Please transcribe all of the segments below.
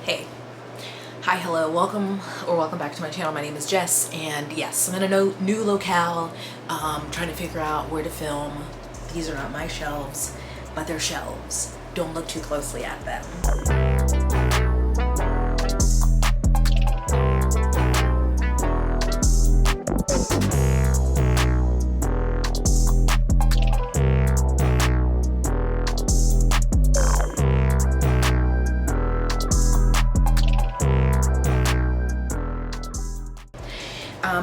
Hey, hi, hello, welcome back to my channel. My name is Jess, and yes, I'm in a new locale, trying to figure out where to film. These are not my shelves, but they're shelves. Don't look too closely at them.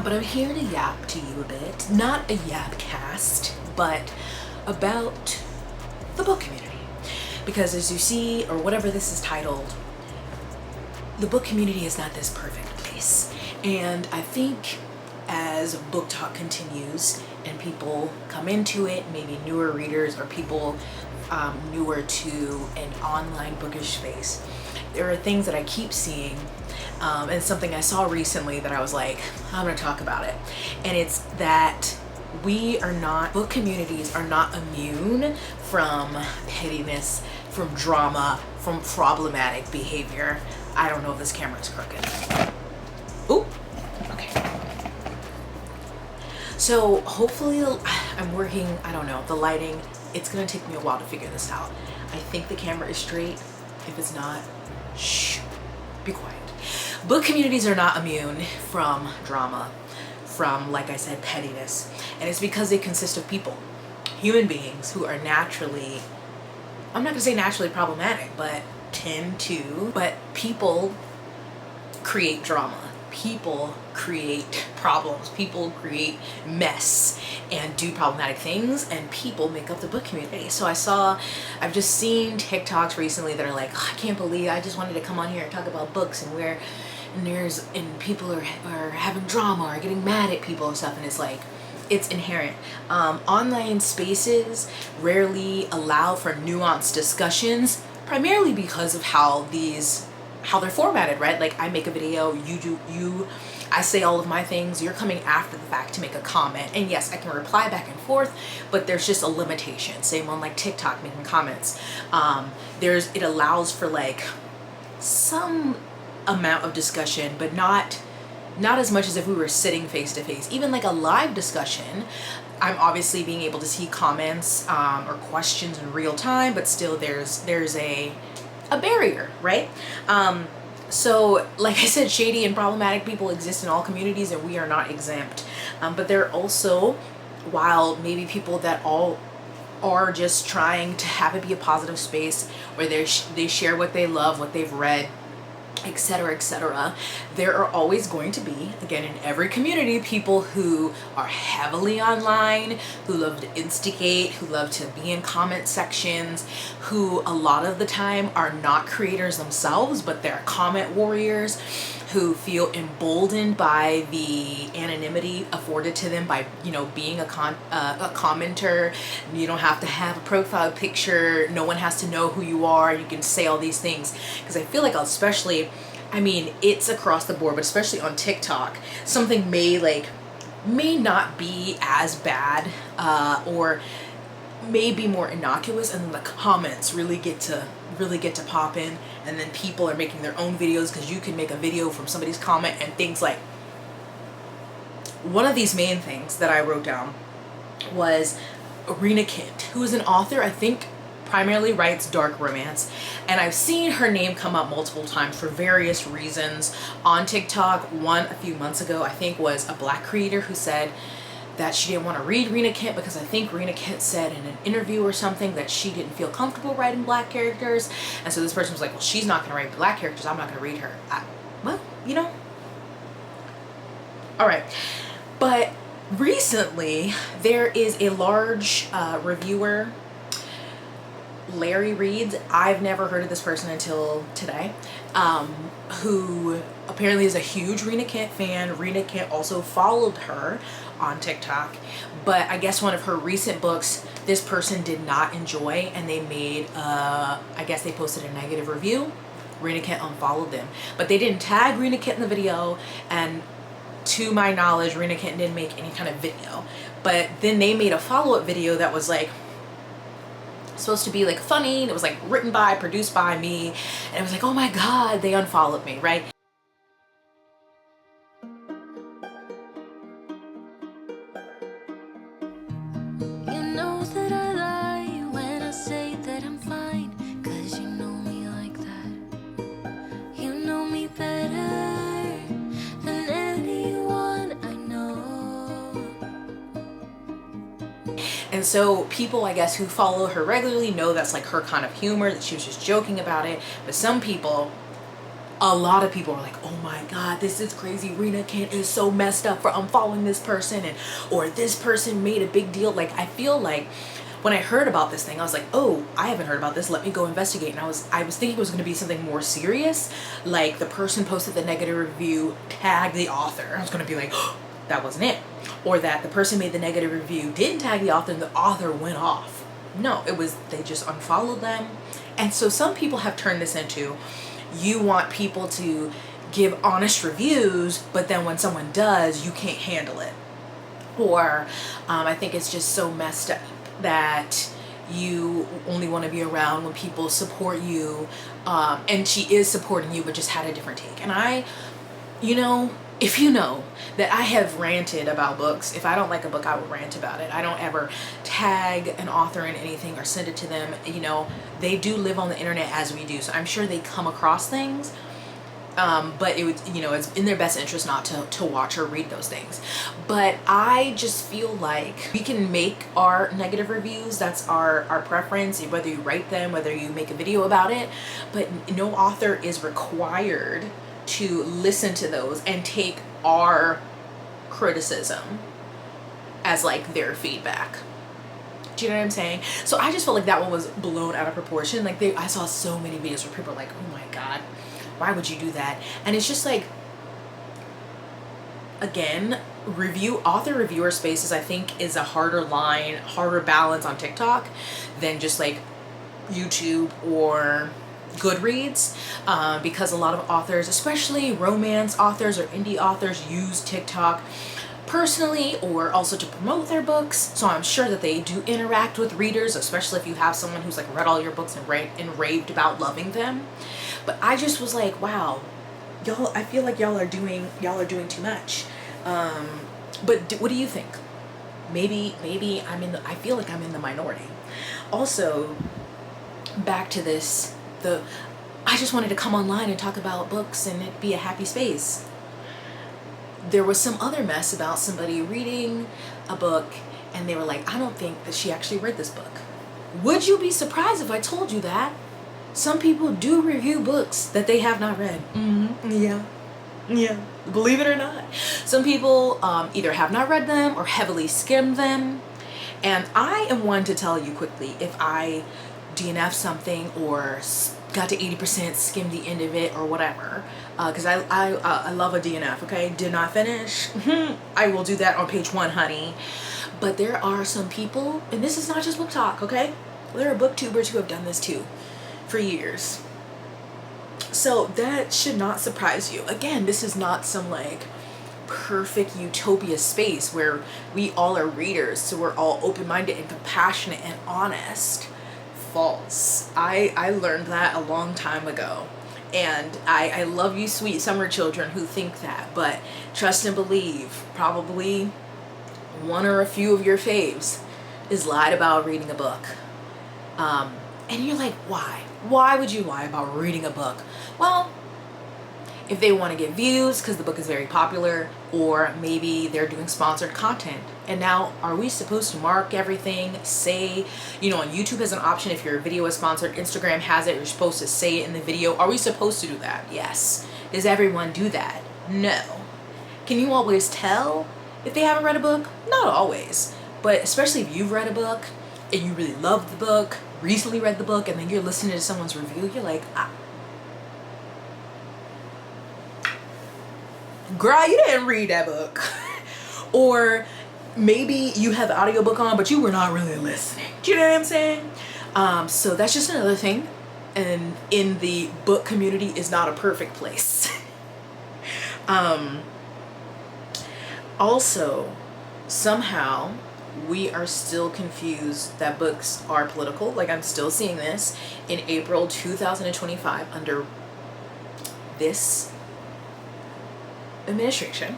But I'm here to yap to you a bit. Not a yap cast, but about the book community. Because as you see, or whatever this is titled, the book community is not this perfect place. And I think as book talk continues and people come into it, maybe newer readers or people newer to an online bookish space, there are things that I keep seeing, and something I saw recently that I was like, I'm gonna talk about it. And it's that book communities are not immune from pettiness, from drama, from problematic behavior. I don't know if this camera is crooked. Ooh, okay. So hopefully I'm working, I don't know, the lighting, it's gonna take me a while to figure this out. I think the camera is straight. If it's not, shh, be quiet. Book communities are not immune from drama, from, like I said, pettiness. And it's because they consist of people, human beings who are naturally, I'm not gonna say naturally problematic, but people create drama. People create problems, people create mess and do problematic things, and people make up the book community. So I've just seen TikToks recently that are like, oh, I can't believe I just wanted to come on here and talk about books, and people are having drama or getting mad at people and stuff, and it's like, it's inherent. Online spaces rarely allow for nuanced discussions, primarily because of how they're formatted, right? Like, I make a video, I say all of my things, you're coming after the fact to make a comment. And yes, I can reply back and forth, but there's just a limitation. Same on like TikTok, making comments. It allows for like some amount of discussion, but not as much as if we were sitting face to face. Even like a live discussion, I'm obviously being able to see comments or questions in real time, but still there's a barrier, right? So like I said, shady and problematic people exist in all communities, and we are not exempt. But there are also, while maybe people that all are just trying to have it be a positive space where they share what they love, what they've read, etc., etc., there are always going to be, again, in every community, people who are heavily online, who love to instigate, who love to be in comment sections, who a lot of the time are not creators themselves, but they're comment warriors, who feel emboldened by the anonymity afforded to them by, being a commenter. You don't have to have a profile picture. No one has to know who you are. You can say all these things. Because I feel like it's across the board, but especially on TikTok, something may not be as bad, or may be more innocuous, and then the comments really get to pop in, and then people are making their own videos because you can make a video from somebody's comment and things like. One of these main things that I wrote down was Reena Kent, who is an author, I think primarily writes dark romance, and I've seen her name come up multiple times for various reasons on TikTok. One a few months ago, I think, was a Black creator who said that she didn't want to read Reena Kent because I think Reena Kent said in an interview or something that she didn't feel comfortable writing Black characters, and so this person was like, well, she's not going to write Black characters, I'm not going to read her. All right. But recently there is a large reviewer, Larry Reads, I've never heard of this person until today, who apparently is a huge Reena Kent fan. Reena Kent also followed her on TikTok, but I guess one of her recent books this person did not enjoy, and they made I guess they posted a negative review. Reena Kent unfollowed them, but they didn't tag Reena Kent in the video, and to my knowledge Reena Kent didn't make any kind of video. But then they made a follow-up video that was like supposed to be like funny, and it was like written by, produced by me, and it was like, oh my god, they unfollowed me, right? And so people, I guess, who follow her regularly know that's like her kind of humor, that she was just joking about it. But some people, a lot of people are like, oh my god, this is crazy, Reena Kent is so messed up for unfollowing this person, and or this person made a big deal. Like, I feel like when I heard about this thing, I was like, oh, I haven't heard about this, let me go investigate. And I was thinking it was going to be something more serious, like the person posted the negative review, tagged the author. I was going to be like, oh, that wasn't it. Or that the person made the negative review, didn't tag the author, and the author went off. No, it was, they just unfollowed them. And so some people have turned this into, you want people to give honest reviews, but then when someone does, you can't handle it. Or I think it's just so messed up that you only want to be around when people support you. And she is supporting you, but just had a different take. And I, you know, if you know that I have ranted about books, if I don't like a book, I will rant about it. I don't ever tag an author in anything or send it to them. You know, they do live on the internet as we do, so I'm sure they come across things. But it would, you know, it's in their best interest not to watch or read those things. But I just feel like we can make our negative reviews. That's our preference, whether you write them, whether you make a video about it. But no author is required to listen to those and take our criticism as like their feedback. Do you know what I'm saying? So I just felt like that one was blown out of proportion. Like I saw so many videos where people are like, oh my god, why would you do that? And it's just like, again, author reviewer spaces, I think, is a harder balance on TikTok than just like YouTube or Goodreads, because a lot of authors, especially romance authors or indie authors, use TikTok personally or also to promote their books. So I'm sure that they do interact with readers, especially if you have someone who's like read all your books and raved about loving them. But I just was like, wow, y'all, I feel like y'all are doing too much. But what do you think? Maybe I feel like I'm in the minority. Also, back to this, I just wanted to come online and talk about books and it be a happy space. There was some other mess about somebody reading a book and they were like, I don't think that she actually read this book. Would you be surprised if I told you that? Some people do review books that they have not read. Yeah, believe it or not. Some people either have not read them or heavily skimmed them. And I am one to tell you quickly if I DNF something or got to 80%, skim the end of it or whatever, because I love a DNF. Okay, did not finish, I will do that on page 1, honey. But there are some people, and this is not just book talk, okay, there are booktubers who have done this too for years. So that should not surprise you. Again, this is not some like perfect utopia space where we all are readers, so we're all open-minded and compassionate and honest. False. I learned that a long time ago, and I love you sweet summer children who think that, but trust and believe, probably one or a few of your faves is lied about reading a book. And you're like, why would you lie about reading a book? Well, if they want to get views because the book is very popular, or maybe they're doing sponsored content. And now, are we supposed to mark everything, say, you know, on YouTube has an option if your video is sponsored, Instagram has it, you're supposed to say it in the video. Are we supposed to do that? Yes. Does everyone do that? No. Can you always tell if they haven't read a book? Not always. But especially if you've read a book and you really loved the book, recently read the book, and then you're listening to someone's review, you're like, girl, you didn't read that book. Or maybe you have the audiobook on, but you were not really listening. Do you know what I'm saying? So that's just another thing. And in the book community is not a perfect place. Also, somehow we are still confused that books are political. Like, I'm still seeing this in April 2025 under this administration,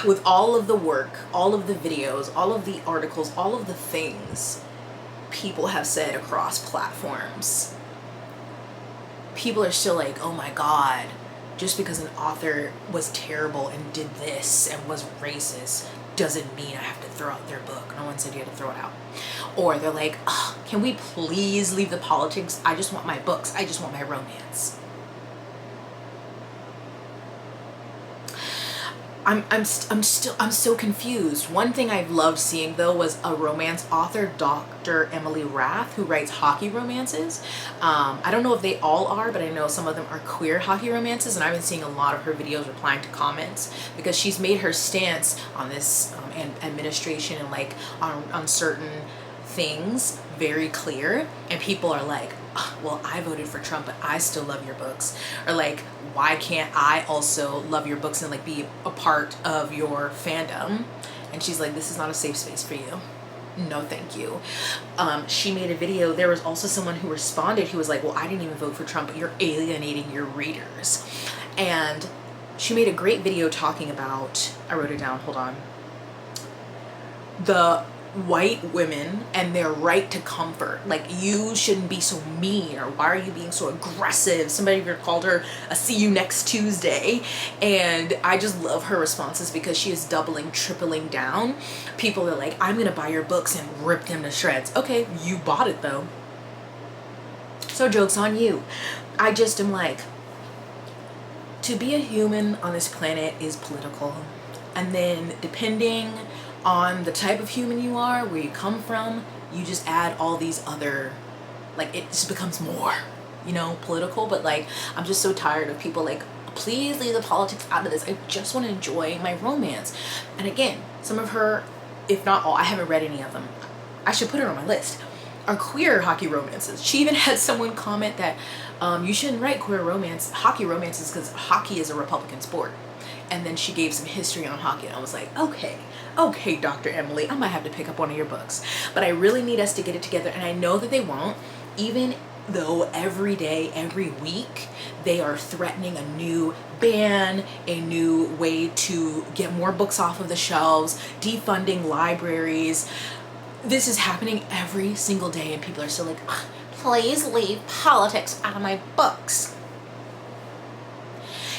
with all of the work, all of the videos, all of the articles, all of the things people have said across platforms. People are still like, oh my God, just because an author was terrible and did this and was racist doesn't mean I have to throw out their book. No one said you had to throw it out. Or they're like, oh, can we please leave the politics? I just want my books. I just want my romance. I'm so confused. One thing I've loved seeing though was a romance author, Dr. Emily Rath, who writes hockey romances. I don't know if they all are, but I know some of them are queer hockey romances, and I've been seeing a lot of her videos replying to comments because she's made her stance on this administration and like on certain things very clear, and people are like, oh, well, I voted for Trump, but I still love your books. Or like, why can't I also love your books and like be a part of your fandom? And she's like, this is not a safe space for you. No, thank you. She made a video. There was also someone who responded who was like, well, I didn't even vote for Trump, but you're alienating your readers. And she made a great video talking about, I wrote it down, hold on, the white women and their right to comfort. Like, you shouldn't be so mean, or why are you being so aggressive? Somebody even called her a see you next Tuesday. And I just love her responses because she is doubling, tripling down. People are like, I'm gonna buy your books and rip them to shreds. Okay, you bought it though, so joke's on you. I just am like, to be a human on this planet is political, and then depending on the type of human you are, where you come from, you just add all these other, like, it just becomes more, you know, political. But like, I'm just so tired of people like, please leave the politics out of this. I just want to enjoy my romance. And again, some of her, if not all, I haven't read any of them, I should put her on my list, are queer hockey romances. She even had someone comment that you shouldn't write queer hockey romances because hockey is a Republican sport. And then she gave some history on hockey, and I was like, okay, Dr. Emily, I might have to pick up one of your books. But I really need us to get it together, and I know that they won't, even though every day, every week, they are threatening a new ban, a new way to get more books off of the shelves, defunding libraries. This is happening every single day, and people are still like, please leave politics out of my books.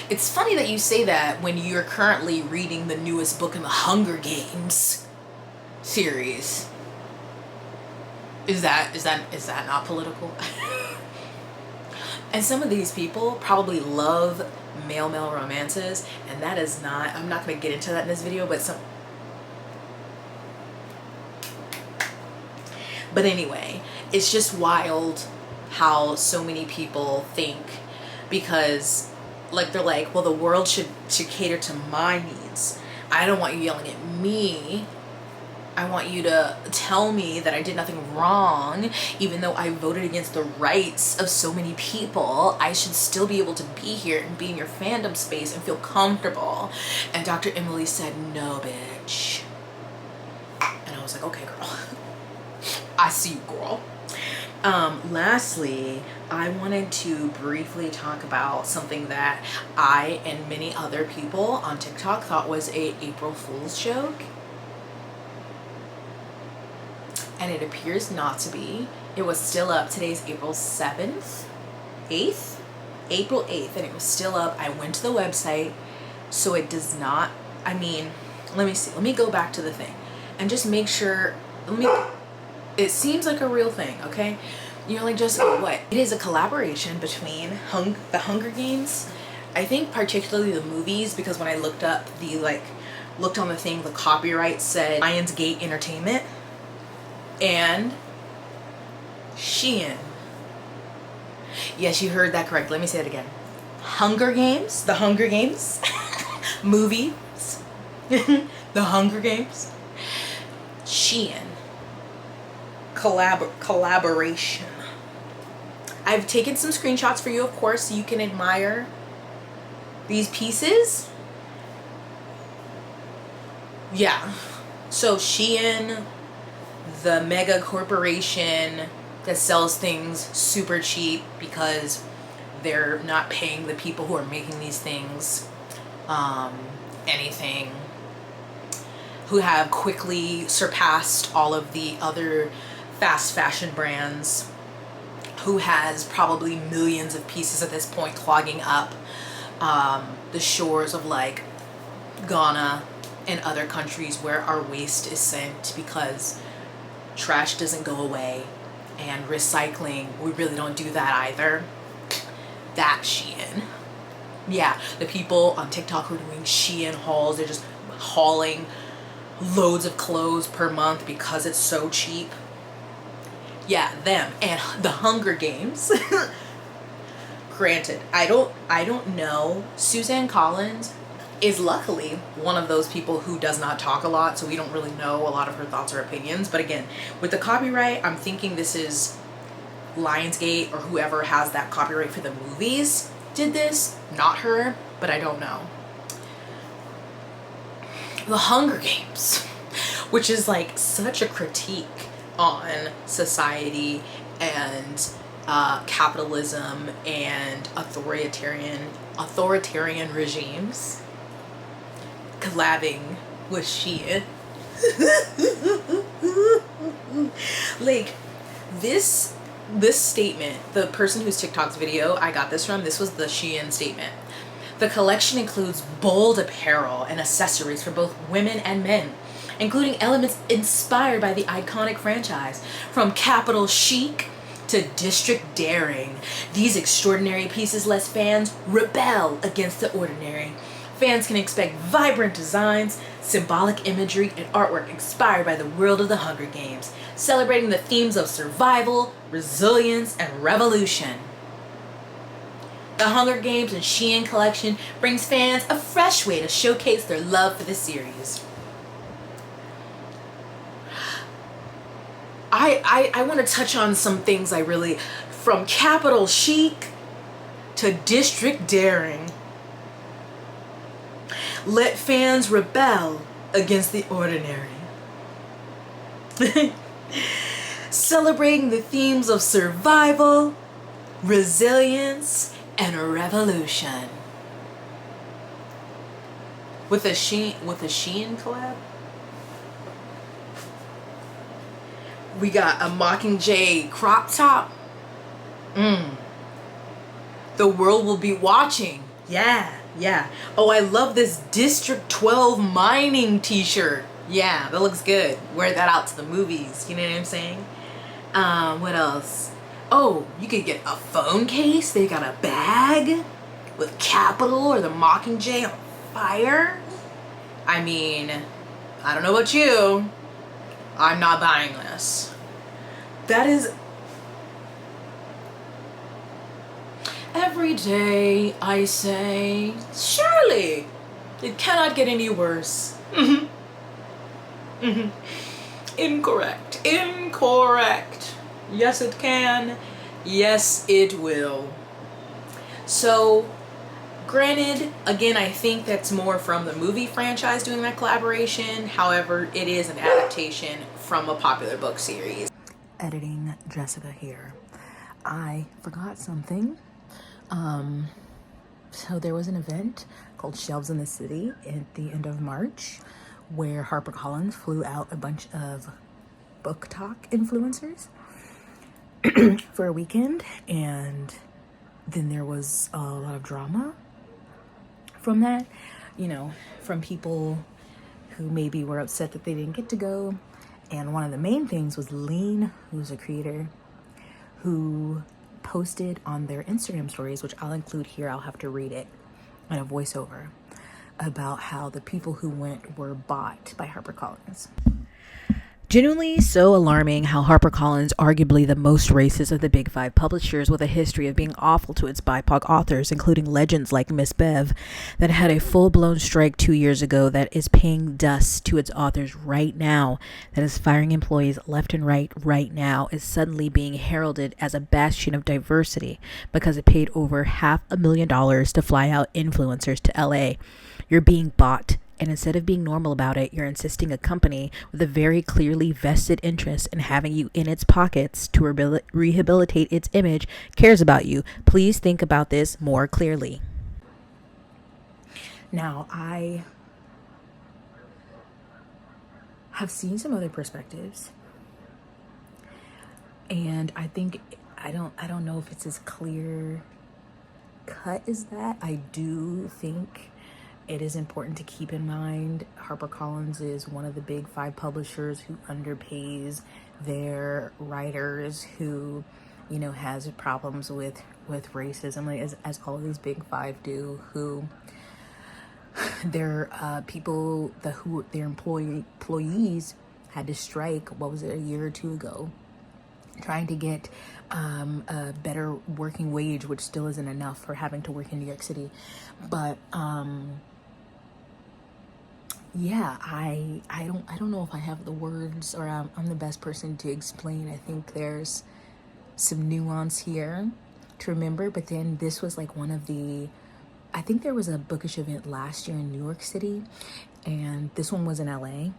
It's funny that you say that when you're currently reading the newest book in the Hunger Games series. Is that not political? And some of these people probably love male romances, and that is not, I'm not going to get into that in this video, but anyway, it's just wild how so many people think, because like, they're like, well, the world should cater to my needs. I don't want you yelling at me. I want you to tell me that I did nothing wrong, even though I voted against the rights of so many people. I should still be able to be here and be in your fandom space and feel comfortable. And Dr. Emily said, no, bitch. And I was like, okay, girl. I see you, girl. Lastly, I wanted to briefly talk about something that I and many other people on TikTok thought was a April Fool's joke. And it appears not to be. It was still up. Today's April 7th, 8th? April 8th, and it was still up. I went to the website, so it does not, I mean, let me see. Let me go back to the thing and just make sure, it seems like a real thing, okay? You're like, just what? It is a collaboration between the Hunger Games, I think particularly the movies, because when I looked up looked on the thing, the copyright said Lionsgate Entertainment, and Shein. Yes, you heard that correct. Let me say it again. Hunger Games, the Hunger Games, movies, the Hunger Games, Shein, collaboration. I've taken some screenshots for you, of course, so you can admire these pieces. Yeah, So Shein, the mega corporation that sells things super cheap because they're not paying the people who are making these things anything, who have quickly surpassed all of the other fast fashion brands, who has probably millions of pieces at this point clogging up the shores of like Ghana and other countries where our waste is sent because trash doesn't go away, and recycling, we really don't do that either. That Shein. Yeah, the people on TikTok who are doing Shein hauls, they're just hauling loads of clothes per month because it's so cheap. Yeah, them. And the Hunger Games. Granted, I don't know. Suzanne Collins is luckily one of those people who does not talk a lot, so we don't really know a lot of her thoughts or opinions. But again, with the copyright, I'm thinking this is Lionsgate or whoever has that copyright for the movies did this, not her, but I don't know. The Hunger Games, which is like such a critique on society and capitalism and authoritarian regimes, collabing with Shein. Like this statement, the person whose TikTok's video I got this from, this was the Shein statement. The collection includes bold apparel and accessories for both women and men, including elements inspired by the iconic franchise, from capital chic to district daring. These extraordinary pieces let fans rebel against the ordinary. Fans can expect vibrant designs, symbolic imagery, and artwork inspired by the world of the Hunger Games, celebrating the themes of survival, resilience, and revolution. The Hunger Games and Shein collection brings fans a fresh way to showcase their love for the series. I want to touch on some things I really, from capital chic to district daring. Let fans rebel against the ordinary. Celebrating the themes of survival, resilience, and a revolution. With a Shein collab, we got a Mockingjay crop top. The world will be watching. Yeah. Oh, I love this District 12 mining t-shirt. Yeah, that looks good. Wear that out to the movies. You know what I'm saying? What else? Oh, you could get a phone case. They got a bag with Capital or the Mockingjay on fire. I mean, I don't know about you. I'm not buying this. That is... Every day I say, surely it cannot get any worse. Incorrect. Yes, it can. Yes, it will. So, granted, again, I think that's more from the movie franchise doing that collaboration. However, it is an adaptation from a popular book series. Editing Jessica here. I forgot something. So there was an event called Shelves in the City at the end of March where Harper Collins flew out a bunch of book talk influencers for a weekend, and then there was a lot of drama from that, you know, from people who maybe were upset that they didn't get to go. And one of the main things was Lean, who's a creator, who posted on their Instagram stories, which I'll include here, I'll have to read it in a voiceover, about how the people who went were bought by Harper Collins. Genuinely so alarming how Harper Collins, arguably the most racist of the big five publishers with a history of being awful to its BIPOC authors, including legends like Miss Bev, that had a full-blown strike 2 years ago, that is paying dust to its authors right now, that is firing employees left and right now, is suddenly being heralded as a bastion of diversity because it paid over $500,000 to fly out influencers to LA. You're being bought And instead of being normal about it, you're insisting a company with a very clearly vested interest in having you in its pockets to rehabilitate its image cares about you. Please think about this more clearly. Now, I have seen some other perspectives, and I think I don't know if it's as clear cut as that. I do think it is important to keep in mind Harper Collins is one of the big 5 publishers who underpays their writers, who, you know, has problems with racism, like as all of these big 5 do, who their people who their employees had to strike, what was it, a year or 2 ago, trying to get a better working wage, which still isn't enough for having to work in New York City. But yeah, I don't know if I have the words, or I'm the best person to explain. I think there's some nuance here to remember, but then this was like one of the, I think there was a bookish event last year in New York City, and this one was in LA,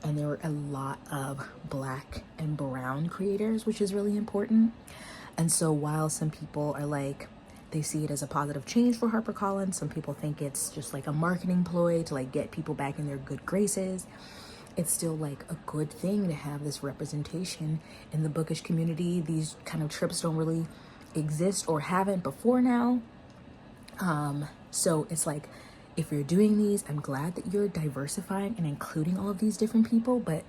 and there were a lot of Black and brown creators, which is really important. And so while some people are like, they see it as a positive change for HarperCollins, some people think it's just like a marketing ploy to like get people back in their good graces. It's still like a good thing to have this representation in the bookish community. These kind of trips don't really exist or haven't before now. So it's like, if you're doing these, I'm glad that you're diversifying and including all of these different people, but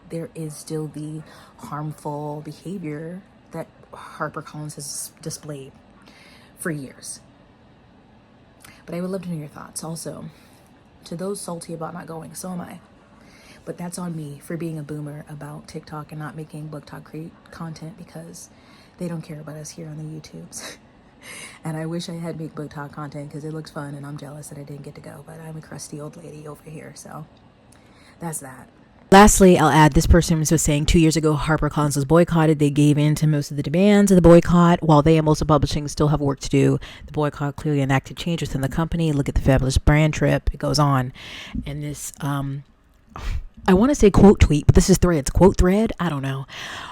there is still the harmful behavior that HarperCollins has displayed for years. But I would love to know your thoughts. Also, to those salty about not going, so am I. But that's on me for being a boomer about TikTok and not making Book Talk content, because they don't care about us here on the YouTubes. And I wish I had made Book Talk content because it looks fun, and I'm jealous that I didn't get to go, but I'm a crusty old lady over here, so that's that. Lastly, I'll add, this person was saying 2 years ago HarperCollins was boycotted. They gave in to most of the demands of the boycott, while they and most of publishing still have work to do. The boycott clearly enacted change within the company. Look at the Fabulous Brand trip. It goes on. And this, I want to say quote tweet, but this is Threads. Quote thread? I don't know.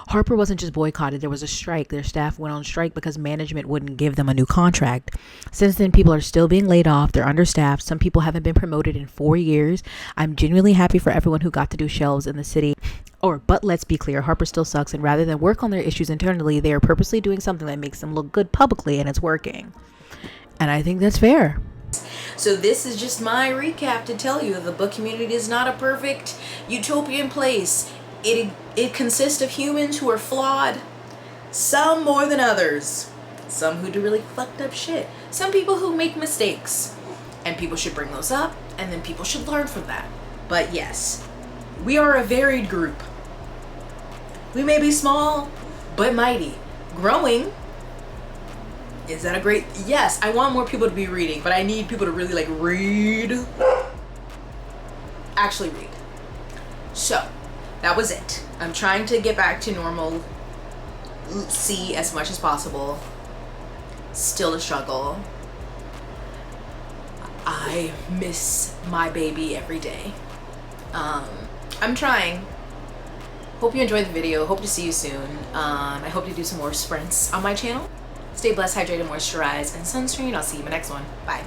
Harper wasn't just boycotted. There was a strike. Their staff went on strike because management wouldn't give them a new contract. Since then, people are still being laid off. They're understaffed. Some people haven't been promoted in 4 years. I'm genuinely happy for everyone who got to do shelves in the city. But let's be clear, Harper still sucks, and rather than work on their issues internally, they are purposely doing something that makes them look good publicly, and it's working. And I think that's fair. So this is just my recap to tell you the book community is not a perfect utopian place. It consists of humans who are flawed, some more than others, some who do really fucked up shit, some people who make mistakes, and people should bring those up, and then people should learn from that. But yes, we are a varied group. We may be small, but mighty. Growing. Is that a great? Yes, I want more people to be reading, but I need people to really like read. Actually read. So, that was it. I'm trying to get back to normal C as much as possible. Still a struggle. I miss my baby every day. I'm trying. Hope you enjoyed the video. Hope to see you soon. I hope to do some more sprints on my channel. Stay blessed, hydrated, moisturized, and sunscreen. I'll see you in my next one. Bye.